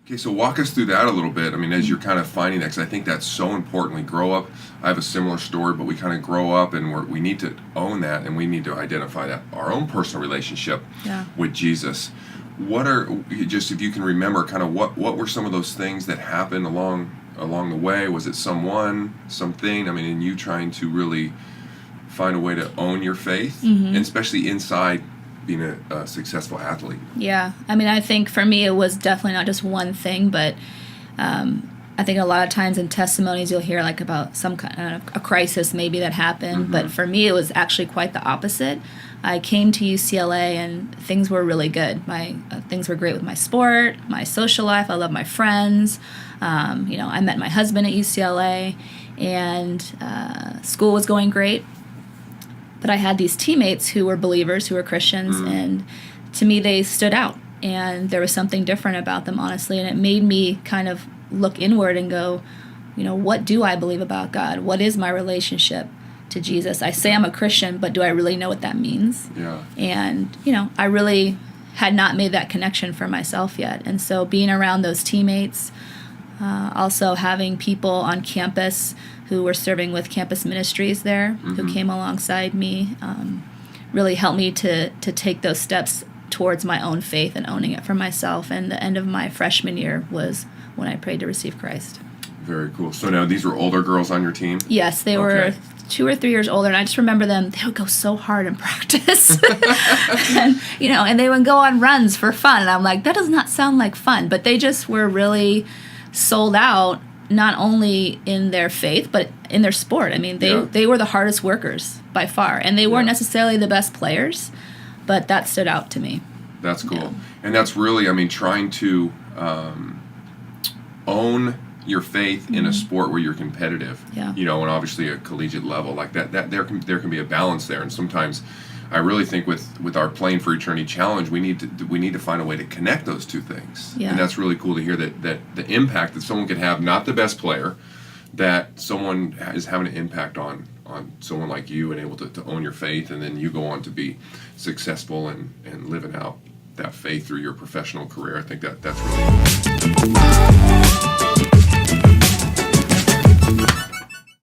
Okay, so walk us through that a little bit. I mean, as you're kind of finding that, because I think that's so important. We grow up, I have a similar story, but we kind of grow up and we need to own that, and we need to identify that, our own personal relationship with Jesus. What are, just if you can remember, kind of what were some of those things that happened along the way? Was it something, I mean, and you trying to really find a way to own your faith, and especially inside being a successful athlete? Yeah, I mean, I think for me it was definitely not just one thing, but I think a lot of times in testimonies you'll hear like about some kind of a crisis maybe that happened, but for me it was actually quite the opposite. I came to UCLA and things were really good. My things were great with my sport, my social life. I love my friends. I met my husband at UCLA, and school was going great. But I had these teammates who were believers, who were Christians, and to me they stood out. And there was something different about them, honestly, and it made me kind of look inward and go, what do I believe about God? What is my relationship to Jesus? I say I'm a Christian, but do I really know what that means? Yeah. And, I really had not made that connection for myself yet. And so being around those teammates, also having people on campus who were serving with campus ministries there, who came alongside me, really helped me to take those steps towards my own faith and owning it for myself. And the end of my freshman year was when I prayed to receive Christ. Very cool. So now these were older girls on your team? Yes, they were 2 or 3 years older, and I just remember them, they would go so hard in practice. and they would go on runs for fun. And I'm like, that does not sound like fun. But they just were really sold out, not only in their faith, but in their sport. I mean, they were the hardest workers by far. And they weren't necessarily the best players, but that stood out to me. That's cool. Yeah. And that's really, trying to own your faith in a sport where you're competitive, and obviously a collegiate level like that there can be a balance there. And sometimes I really think with our Playing for Eternity challenge, we need to find a way to connect those two things. Yeah. And that's really cool to hear that the impact that someone can have, not the best player, that someone is having an impact on someone like you and able to own your faith, and then you go on to be successful and living out that faith through your professional career. I think that's really cool.